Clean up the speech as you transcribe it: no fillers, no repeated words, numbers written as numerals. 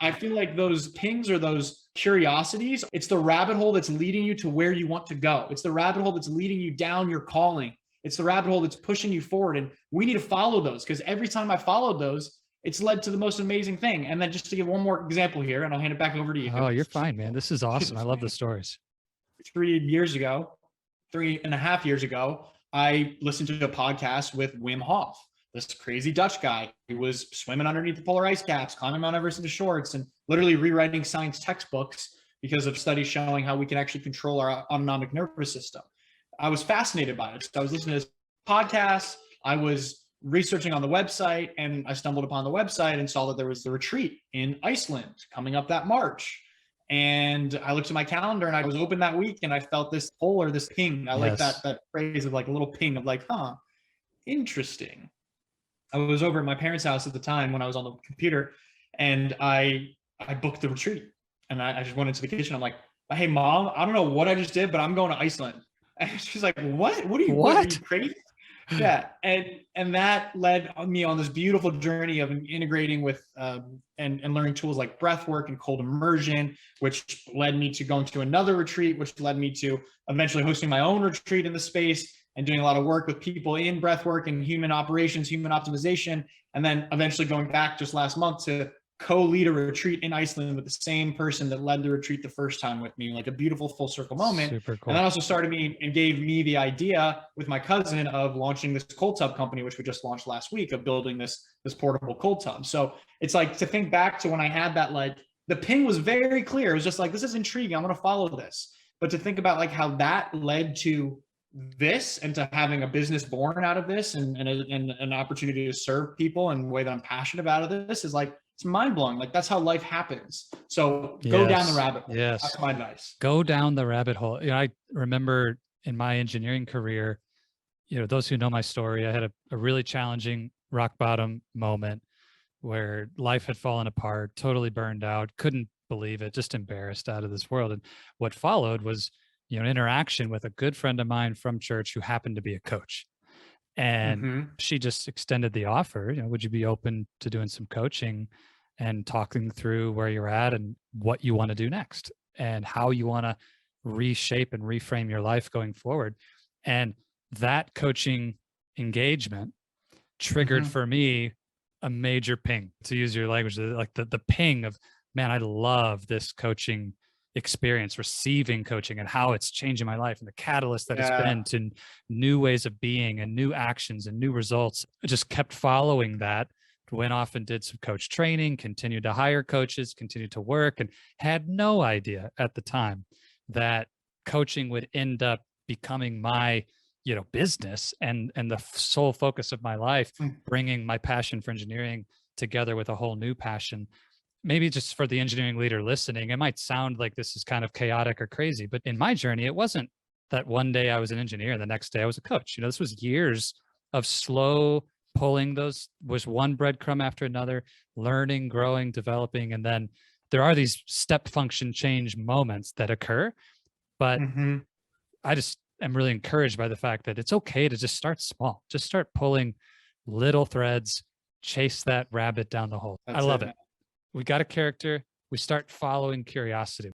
I feel like those pings or those curiosities, it's the rabbit hole that's leading you to where you want to go. It's the rabbit hole that's leading you down your calling. It's the rabbit hole that's pushing you forward. And we need to follow those, because every time I followed those, it's led to the most amazing thing. And then just to give one more example here, and I'll hand it back over to you. Oh, you're fine, man. This is awesome. I love the stories. 3 years ago, 3.5 years ago, I listened to a podcast with Wim Hof, this crazy Dutch guy who was swimming underneath the polar ice caps, climbing Mount Everest in his shorts, and literally rewriting science textbooks because of studies showing how we can actually control our autonomic nervous system. I was fascinated by it. So I was listening to this podcast. I was researching on the website, and I stumbled upon the website and saw that there was the retreat in Iceland coming up that March. And I looked at my calendar, and I was open that week, and I felt this pull or this ping. I like that phrase of like a little ping of like, interesting. I was over at my parents' house at the time when I was on the computer, and I booked the retreat. And I just went into the kitchen. I'm like, hey, Mom, I don't know what I just did, but I'm going to Iceland. And she's like, what? What are you crazy? Yeah. And that led me on this beautiful journey of integrating with and learning tools like breath work and cold immersion, which led me to going to another retreat, which led me to eventually hosting my own retreat in the space and doing a lot of work with people in breath work and human operations, human optimization, and then eventually going back just last month to co-lead a retreat in Iceland with the same person that led the retreat the first time with me, like a beautiful full circle moment. Super cool. And that also started me and gave me the idea with my cousin of launching this cold tub company, which we just launched last week, of building this portable cold tub. So it's like to think back to when I had that, like the ping was very clear. It was just like, this is intriguing. I'm going to follow this. But to think about like how that led to this and to having a business born out of this and an opportunity to serve people in a way that I'm passionate about this is like, it's mind blowing. Like that's how life happens. So go down the rabbit hole. Yes. That's my advice. Go down the rabbit hole. You know, I remember in my engineering career, you know, those who know my story, I had a really challenging rock bottom moment where life had fallen apart, totally burned out, couldn't believe it, just embarrassed out of this world. And what followed was, you know, interaction with a good friend of mine from church who happened to be a coach. And she just extended the offer, you know, would you be open to doing some coaching and talking through where you're at and what you want to do next and how you want to reshape and reframe your life going forward. And that coaching engagement triggered for me a major ping, to use your language, like the ping of, man, I love this coaching experience, receiving coaching and how it's changing my life and the catalyst that it's been to new ways of being and new actions and new results. I just kept following that, went off and did some coach training, continued to hire coaches, continued to work, and had no idea at the time that coaching would end up becoming my, you know, business and the sole focus of my life, bringing my passion for engineering together with a whole new passion. Maybe just for the engineering leader listening, it might sound like this is kind of chaotic or crazy, but in my journey, it wasn't that one day I was an engineer and the next day I was a coach. You know, this was years of slow pulling those, was one breadcrumb after another, learning, growing, developing. And then there are these step function change moments that occur, but I just am really encouraged by the fact that it's okay to just start small, just start pulling little threads, chase that rabbit down the hole. I love it. We got a character, we start following curiosity.